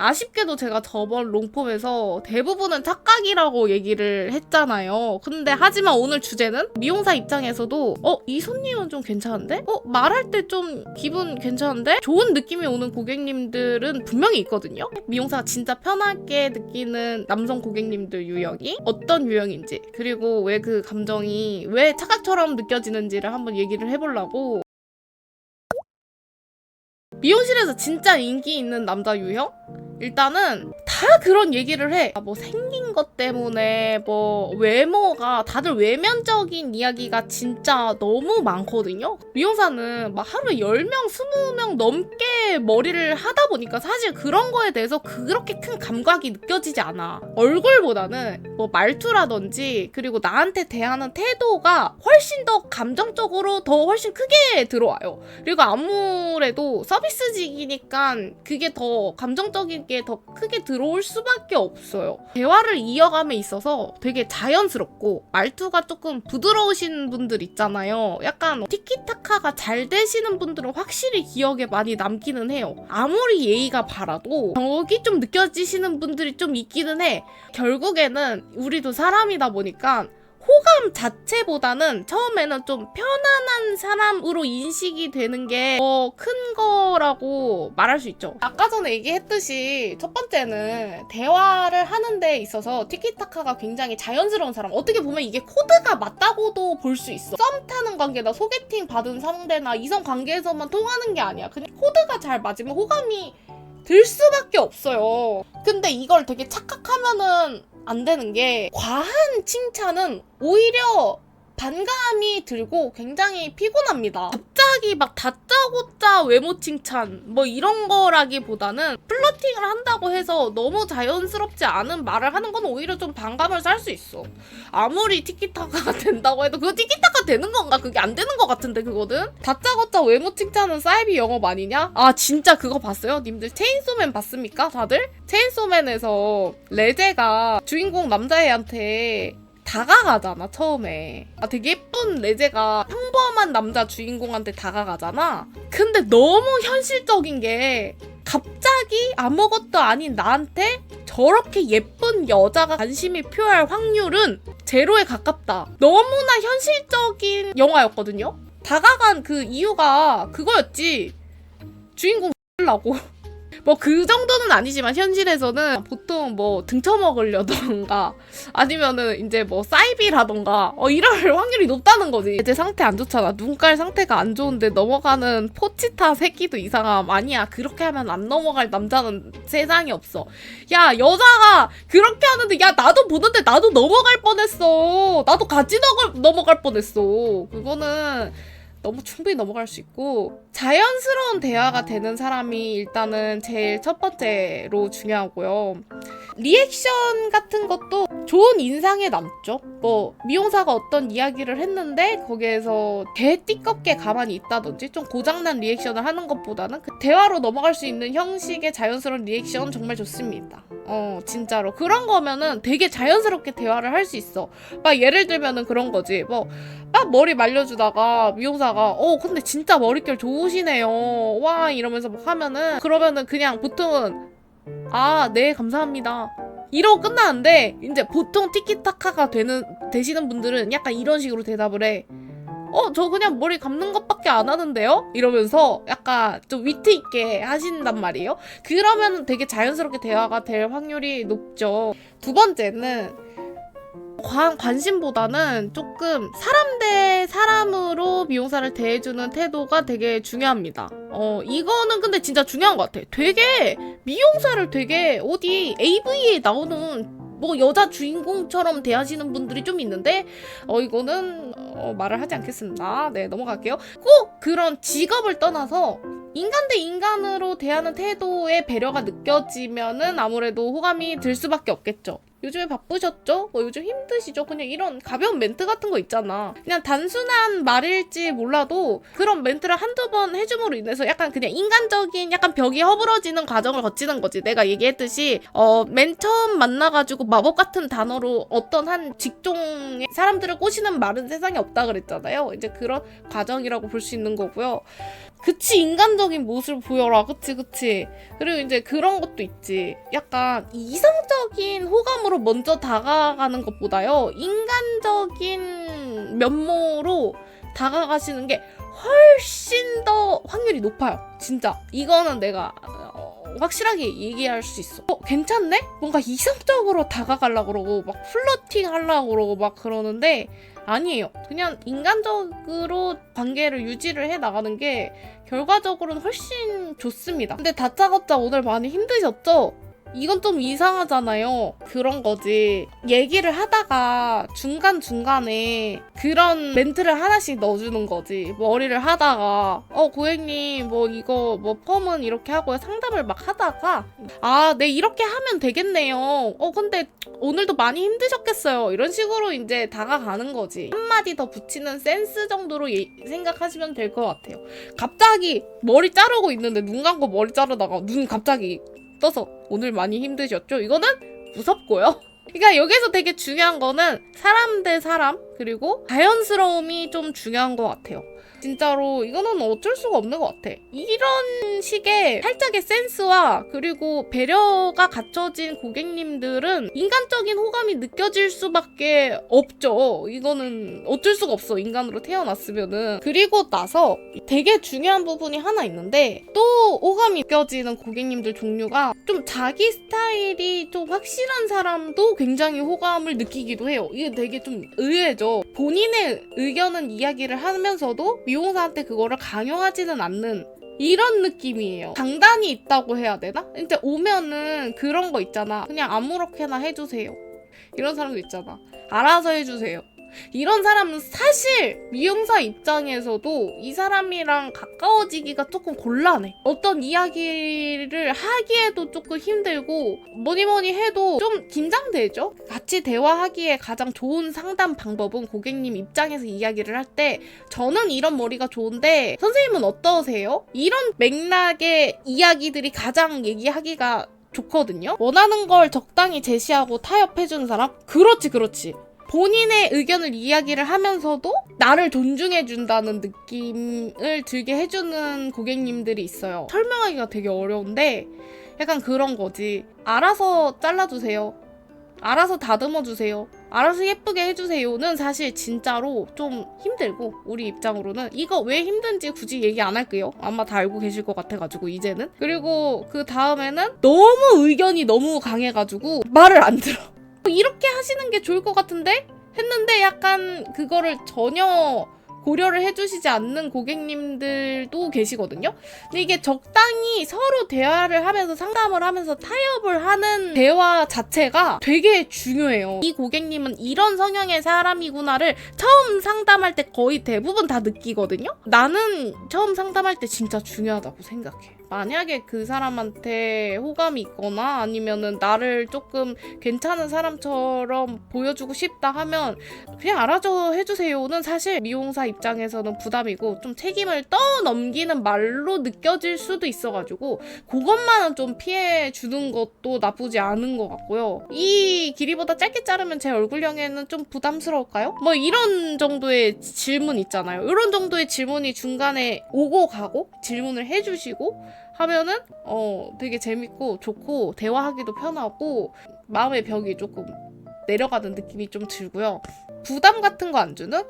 아쉽게도 제가 저번 롱폼에서 대부분은 착각이라고 얘기를 했잖아요. 근데 하지만 오늘 주제는 미용사 입장에서도 이 손님은 좀 괜찮은데? 말할 때 좀 기분 괜찮은데? 좋은 느낌이 오는 고객님들은 분명히 있거든요. 미용사가 진짜 편하게 느끼는 남성 고객님들 유형이 어떤 유형인지, 그리고 왜 그 감정이 왜 착각처럼 느껴지는지를 한번 얘기를 해보려고. 미용실에서 진짜 인기 있는 남자 유형? 일단은 다 그런 얘기를 해. 뭐 생긴 것 때문에 뭐 외모가, 다들 외면적인 이야기가 진짜 너무 많거든요. 미용사는 막 하루에 10명, 20명 넘게 머리를 하다 보니까 사실 그런 거에 대해서 그렇게 큰 감각이 느껴지지 않아. 얼굴보다는 뭐 말투라든지 그리고 나한테 대하는 태도가 훨씬 더 감정적으로 더 훨씬 크게 들어와요. 그리고 아무래도 서비스직이니까 그게 더 감정적인 게 더 크게 들어올 수밖에 없어요. 대화를 이어감에 있어서 되게 자연스럽고 말투가 조금 부드러우신 분들 있잖아요. 약간 티키타카가 잘 되시는 분들은 확실히 기억에 많이 남기는 해요. 아무리 예의가 바라도 벽이 좀 느껴지시는 분들이 좀 있기는 해. 결국에는 우리도 사람이다 보니까 호감 자체보다는 처음에는 좀 편안한 사람으로 인식이 되는 게 더 큰 거라고 말할 수 있죠. 아까 전에 얘기했듯이 첫 번째는 대화를 하는 데 있어서 티키타카가 굉장히 자연스러운 사람, 어떻게 보면 이게 코드가 맞다고도 볼 수 있어. 썸 타는 관계나 소개팅 받은 상대나 이성 관계에서만 통하는 게 아니야. 그냥 코드가 잘 맞으면 호감이 들 수밖에 없어요. 근데 이걸 되게 착각하면은 안 되는 게, 과한 칭찬은 오히려 반감이 들고 굉장히 피곤합니다. 갑자기 막 다짜고짜 외모 칭찬 뭐 이런 거라기보다는 플러팅을 한다고 해서 너무 자연스럽지 않은 말을 하는 건 오히려 좀 반감을 살 수 있어. 아무리 티키타카가 된다고 해도 그거 티키타카 되는 건가? 그게 안 되는 것 같은데 그거든? 다짜고짜 외모 칭찬은 사이비 영업 아니냐? 아 진짜 그거 봤어요? 님들 체인소맨 봤습니까? 다들? 체인소맨에서 레제가 주인공 남자애한테 다가가잖아 처음에. 되게 예쁜 레제가 평범한 남자 주인공한테 다가가잖아. 근데 너무 현실적인 게, 갑자기 아무것도 아닌 나한테 저렇게 예쁜 여자가 관심이 표할 확률은 제로에 가깝다. 너무나 현실적인 영화였거든요. 다가간 그 이유가 그거였지. 주인공 라고. 뭐 그 정도는 아니지만 현실에서는 보통 뭐 등쳐먹으려던가 아니면은 이제 뭐 사이비라던가 이럴 확률이 높다는 거지. 이제 상태 안 좋잖아. 눈깔 상태가 안 좋은데 넘어가는 포치타 새끼도 이상함. 아니야, 그렇게 하면 안 넘어갈 남자는 세상에 없어. 야, 여자가 그렇게 하는데 야 나도 보는데 나도 넘어갈 뻔했어. 나도 같이 넘어갈 뻔했어. 그거는 너무 충분히 넘어갈 수 있고, 자연스러운 대화가 되는 사람이 일단은 제일 첫 번째로 중요하고요. 리액션 같은 것도 좋은 인상에 남죠. 뭐 미용사가 어떤 이야기를 했는데 거기에서 개띠껍게 가만히 있다든지 좀 고장난 리액션을 하는 것보다는 그 대화로 넘어갈 수 있는 형식의 자연스러운 리액션 정말 좋습니다. 진짜로 그런 거면은 되게 자연스럽게 대화를 할 수 있어. 막 예를 들면은 그런 거지. 뭐 막 머리 말려주다가 미용사가 근데 진짜 머릿결 좋으시네요. 와 이러면서 막 하면은, 그러면은 그냥 보통은 네 감사합니다 이러고 끝나는데, 이제 보통 티키타카가 되시는 분들은 약간 이런 식으로 대답을 해. 저 그냥 머리 감는 것밖에 안 하는데요? 이러면서 약간 좀 위트 있게 하신단 말이에요. 그러면 되게 자연스럽게 대화가 될 확률이 높죠. 두 번째는 과한 관심보다는 조금 사람 대 사람으로 미용사를 대해주는 태도가 되게 중요합니다. 이거는 근데 진짜 중요한 것 같아. 되게 미용사를 되게 어디 AV에 나오는 뭐 여자 주인공처럼 대하시는 분들이 좀 있는데 이거는 말을 하지 않겠습니다. 네, 넘어갈게요. 꼭 그런 직업을 떠나서 인간 대 인간으로 대하는 태도의 배려가 느껴지면은 아무래도 호감이 들 수밖에 없겠죠. 요즘에 바쁘셨죠? 요즘 힘드시죠? 그냥 이런 가벼운 멘트 같은 거 있잖아. 그냥 단순한 말일지 몰라도 그런 멘트를 한두 번 해줌으로 인해서 약간 그냥 인간적인 약간 벽이 허물어지는 과정을 거치는 거지. 내가 얘기했듯이 맨 처음 만나가지고 마법 같은 단어로 어떤 한 직종의 사람들을 꼬시는 말은 세상에 없다 그랬잖아요. 이제 그런 과정이라고 볼 수 있는 거고요. 그치, 인간적인 모습을 보여라. 그치. 그리고 이제 그런 것도 있지. 약간 이성적인 호감으로 먼저 다가가는 것보다요, 인간적인 면모로 다가가시는 게 훨씬 더 확률이 높아요. 진짜. 이거는 내가 확실하게 얘기할 수 있어. 괜찮네? 뭔가 이성적으로 다가가려고 그러고 막 플러팅 하려고 그러고 막 그러는데 아니에요. 그냥 인간적으로 관계를 유지를 해 나가는 게 결과적으로는 훨씬 좋습니다. 근데 다짜고짜 오늘 많이 힘드셨죠? 이건 좀 이상하잖아요. 그런 거지. 얘기를 하다가 중간중간에 그런 멘트를 하나씩 넣어주는 거지. 머리를 하다가 고객님 뭐 이거 뭐 펌은 이렇게 하고요. 상담을 막 하다가 네 이렇게 하면 되겠네요. 근데 오늘도 많이 힘드셨겠어요. 이런 식으로 이제 다가가는 거지. 한마디 더 붙이는 센스 정도로 생각하시면 될 것 같아요. 갑자기 머리 자르고 있는데 눈 감고 머리 자르다가 눈 갑자기 떠서 오늘 많이 힘드셨죠? 이거는 무섭고요. 그러니까 여기서 되게 중요한 거는 사람 대 사람 그리고 자연스러움이 좀 중요한 것 같아요. 진짜로 이거는 어쩔 수가 없는 것 같아. 이런 식의 살짝의 센스와 그리고 배려가 갖춰진 고객님들은 인간적인 호감이 느껴질 수밖에 없죠. 이거는 어쩔 수가 없어. 인간으로 태어났으면은. 그리고 나서 되게 중요한 부분이 하나 있는데 또 호감이 느껴지는 고객님들 종류가 좀 자기 스타일이 좀 확실한 사람도 굉장히 호감을 느끼기도 해요. 이게 되게 좀 의외죠. 본인의 의견은 이야기를 하면서도 미용사한테 그거를 강요하지는 않는 이런 느낌이에요. 장단이 있다고 해야 되나? 근데 오면은 그런 거 있잖아. 그냥 아무렇게나 해주세요. 이런 사람도 있잖아. 알아서 해주세요. 이런 사람은 사실 미용사 입장에서도 이 사람이랑 가까워지기가 조금 곤란해. 어떤 이야기를 하기에도 조금 힘들고 뭐니 해도 좀 긴장되죠? 같이 대화하기에 가장 좋은 상담 방법은 고객님 입장에서 이야기를 할 때 저는 이런 머리가 좋은데 선생님은 어떠세요? 이런 맥락의 이야기들이 가장 얘기하기가 좋거든요. 원하는 걸 적당히 제시하고 타협해주는 사람? 그렇지. 본인의 의견을 이야기를 하면서도 나를 존중해준다는 느낌을 들게 해주는 고객님들이 있어요. 설명하기가 되게 어려운데 약간 그런 거지. 알아서 잘라주세요. 알아서 다듬어주세요. 알아서 예쁘게 해주세요는 사실 진짜로 좀 힘들고 우리 입장으로는 이거 왜 힘든지 굳이 얘기 안 할게요. 아마 다 알고 계실 것 같아가지고 이제는. 그리고 그 다음에는 너무 의견이 너무 강해가지고 말을 안 들어. 이렇게 하시는 게 좋을 것 같은데? 했는데 약간 그거를 전혀 고려를 해주시지 않는 고객님들도 계시거든요. 근데 이게 적당히 서로 대화를 하면서 상담을 하면서 타협을 하는 대화 자체가 되게 중요해요. 이 고객님은 이런 성향의 사람이구나를 처음 상담할 때 거의 대부분 다 느끼거든요. 나는 처음 상담할 때 진짜 중요하다고 생각해. 만약에 그 사람한테 호감이 있거나 아니면은 나를 조금 괜찮은 사람처럼 보여주고 싶다 하면 그냥 알아서 해주세요는 사실 미용사 입장에서는 부담이고 좀 책임을 떠넘기는 말로 느껴질 수도 있어가지고 그것만은 좀 피해주는 것도 나쁘지 않은 것 같고요. 이 길이보다 짧게 자르면 제 얼굴형에는 좀 부담스러울까요? 뭐 이런 정도의 질문 있잖아요. 이런 정도의 질문이 중간에 오고 가고 질문을 해주시고 하면은 되게 재밌고 좋고 대화하기도 편하고 마음의 벽이 조금 내려가는 느낌이 좀 들고요. 부담 같은 거 안 주는?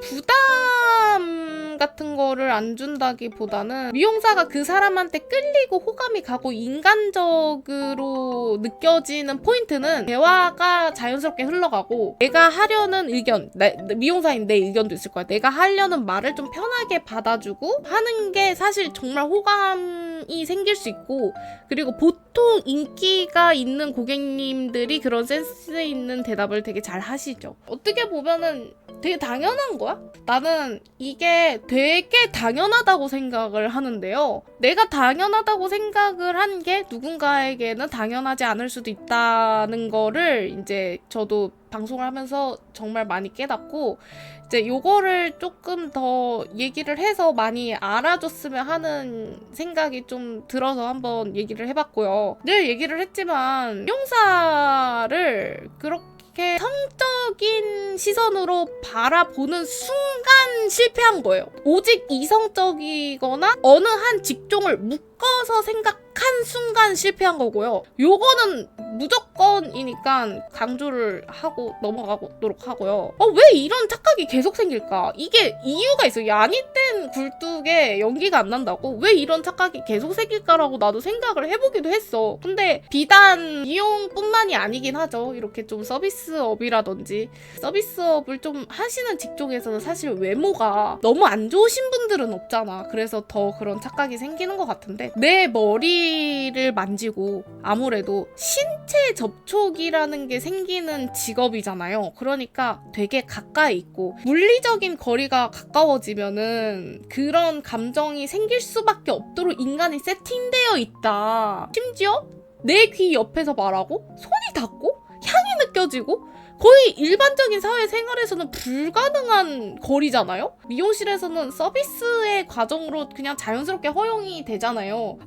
부담 같은 거를 안 준다기보다는 미용사가 그 사람한테 끌리고 호감이 가고 인간적으로 느껴지는 포인트는 대화가 자연스럽게 흘러가고 내가 하려는 의견, 미용사인 내 의견도 있을 거야. 내가 하려는 말을 좀 편하게 받아주고 하는 게 사실 정말 호감이 생길 수 있고 그리고 보통 인기가 있는 고객님들이 그런 센스 있는 대답을 되게 잘 하시죠. 어떻게 보면은 되게 당연한 거야? 나는 이게 되게 당연하다고 생각을 하는데요. 내가 당연하다고 생각을 한 게 누군가에게는 당연하지 않을 수도 있다는 거를 이제 저도 방송을 하면서 정말 많이 깨닫고 이제 요거를 조금 더 얘기를 해서 많이 알아줬으면 하는 생각이 좀 들어서 한번 얘기를 해봤고요. 늘 얘기를 했지만 미용사를 그렇게 그렇게 성적인 시선으로 바라보는 순간 실패한 거예요. 오직 이성적이거나 어느 한 직종을 묶어서 생각한 순간 실패한 거고요. 요거는 무조건이니까 강조를 하고 넘어가도록 하고요. 왜 이런 착각이 계속 생길까? 이게 이유가 있어요. 야니땐 굴뚝에 연기가 안 난다고? 왜 이런 착각이 계속 생길까라고 나도 생각을 해보기도 했어. 근데 비단 미용뿐만이 아니긴 하죠. 이렇게 좀 서비스업이라든지 서비스업을 좀 하시는 직종에서는 사실 외모가 너무 안 좋으신 분들은 없잖아. 그래서 더 그런 착각이 생기는 것 같은데, 내 머리를 만지고 아무래도 신체 접촉이라는 게 생기는 직업이잖아요. 그러니까 되게 가까이 있고 물리적인 거리가 가까워지면은 그런 감정이 생길 수밖에 없도록 인간이 세팅되어 있다. 심지어 내 귀 옆에서 말하고 손이 닿고 향이 느껴지고 거의 일반적인 사회생활에서는 불가능한 거리잖아요? 미용실에서는 서비스의 과정으로 그냥 자연스럽게 허용이 되잖아요.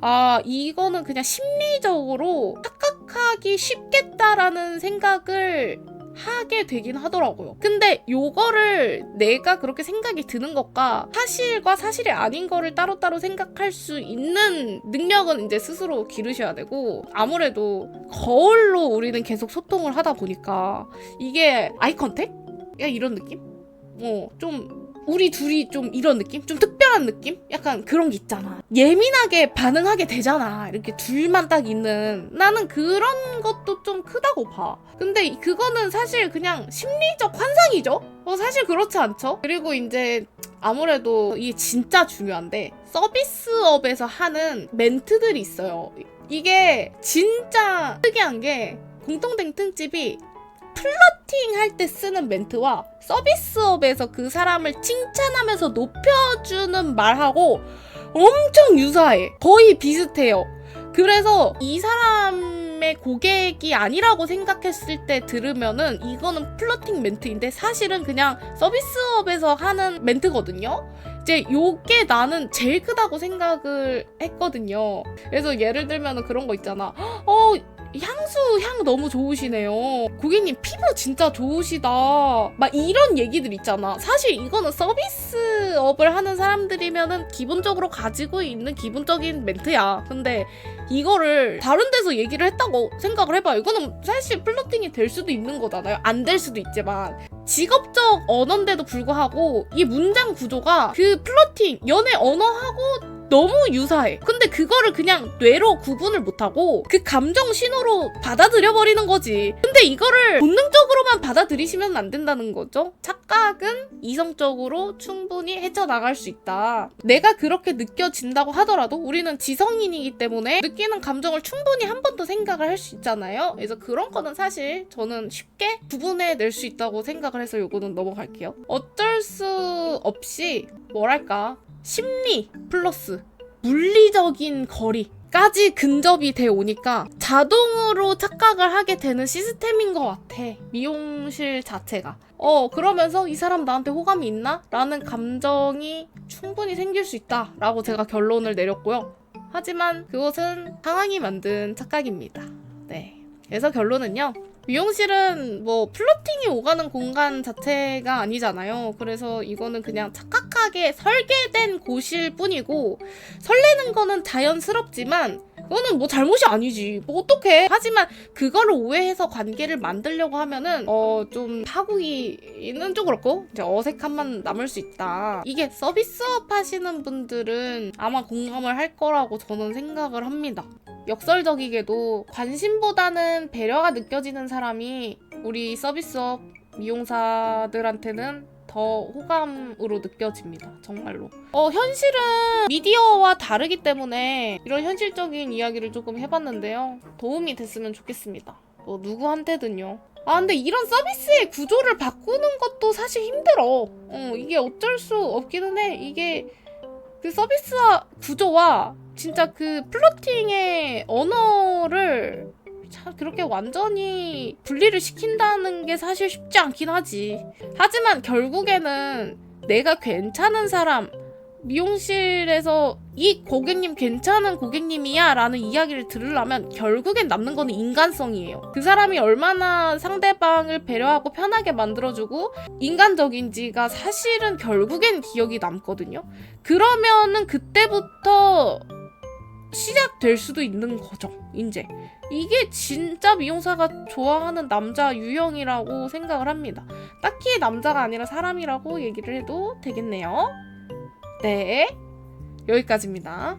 이거는 그냥 심리적으로 착각하기 쉽겠다라는 생각을 하게 되긴 하더라고요. 근데 요거를 내가 그렇게 생각이 드는 것과 사실과 사실이 아닌 거를 따로따로 생각할 수 있는 능력은 이제 스스로 기르셔야 되고, 아무래도 거울로 우리는 계속 소통을 하다 보니까 이게 아이 컨택? 야, 이런 느낌? 좀 우리 둘이 좀 이런 느낌? 좀 특별한 느낌? 약간 그런 게 있잖아. 예민하게 반응하게 되잖아. 이렇게 둘만 딱 있는. 나는 그런 것도 좀 크다고 봐. 근데 그거는 사실 그냥 심리적 환상이죠? 사실 그렇지 않죠? 그리고 이제 아무래도 이게 진짜 중요한데, 서비스업에서 하는 멘트들이 있어요. 이게 진짜 특이한 게, 공통된 특집이 플러팅 할 때 쓰는 멘트와 서비스업에서 그 사람을 칭찬하면서 높여주는 말하고 엄청 유사해. 거의 비슷해요. 그래서 이 사람의 고객이 아니라고 생각했을 때 들으면은 이거는 플러팅 멘트인데 사실은 그냥 서비스업에서 하는 멘트거든요. 이제 요게 나는 제일 크다고 생각을 했거든요. 그래서 예를 들면 그런 거 있잖아. 향수 향 너무 좋으시네요. 고객님 피부 진짜 좋으시다. 막 이런 얘기들 있잖아. 사실 이거는 서비스업을 하는 사람들이면은 기본적으로 가지고 있는 기본적인 멘트야. 근데 이거를 다른 데서 얘기를 했다고 생각을 해봐요. 이거는 사실 플러팅이 될 수도 있는 거잖아요. 안 될 수도 있지만. 직업적 언어인데도 불구하고 이 문장 구조가 그 플러팅, 연애 언어하고 너무 유사해. 근데 그거를 그냥 뇌로 구분을 못하고 그 감정 신호로 받아들여버리는 거지. 근데 이거를 본능적으로만 받아들이시면 안 된다는 거죠. 착각은 이성적으로 충분히 헤쳐나갈 수 있다. 내가 그렇게 느껴진다고 하더라도 우리는 지성인이기 때문에 느끼는 감정을 충분히 한 번 더 생각을 할 수 있잖아요. 그래서 그런 거는 사실 저는 쉽게 구분해낼 수 있다고 생각을 해서 요거는 넘어갈게요. 어쩔 수 없이 뭐랄까, 심리 플러스 물리적인 거리까지 근접이 돼 오니까 자동으로 착각을 하게 되는 시스템인 것 같아. 미용실 자체가. 그러면서 이 사람 나한테 호감이 있나? 라는 감정이 충분히 생길 수 있다 라고 제가 결론을 내렸고요. 하지만 그것은 상황이 만든 착각입니다. 네. 그래서 결론은요, 미용실은 뭐 플러팅이 오가는 공간 자체가 아니잖아요. 그래서 이거는 그냥 착각하게 설계된 곳일 뿐이고, 설레는 거는 자연스럽지만 그거는 뭐 잘못이 아니지. 뭐 어떡해. 하지만 그거를 오해해서 관계를 만들려고 하면은 좀 파국이는 좀 그렇고 이제 어색함만 남을 수 있다. 이게 서비스업 하시는 분들은 아마 공감을 할 거라고 저는 생각을 합니다. 역설적이게도 관심보다는 배려가 느껴지는 사람이 우리 서비스업 미용사들한테는 더 호감으로 느껴집니다. 정말로. 현실은 미디어와 다르기 때문에 이런 현실적인 이야기를 조금 해봤는데요. 도움이 됐으면 좋겠습니다. 누구한테든요. 근데 이런 서비스의 구조를 바꾸는 것도 사실 힘들어. 이게 어쩔 수 없기는 해. 이게 그 서비스 구조와 진짜 그 플러팅의 언어를 참 그렇게 완전히 분리를 시킨다는 게 사실 쉽지 않긴 하지. 하지만 결국에는 내가 괜찮은 사람, 미용실에서 이 고객님 괜찮은 고객님이야 라는 이야기를 들으려면 결국엔 남는 거는 인간성이에요. 그 사람이 얼마나 상대방을 배려하고 편하게 만들어주고 인간적인지가 사실은 결국엔 기억이 남거든요. 그러면은 그때부터 시작될 수도 있는 거죠. 이제 이게 진짜 미용사가 좋아하는 남자 유형이라고 생각을 합니다. 딱히 남자가 아니라 사람이라고 얘기를 해도 되겠네요. 네, 여기까지입니다.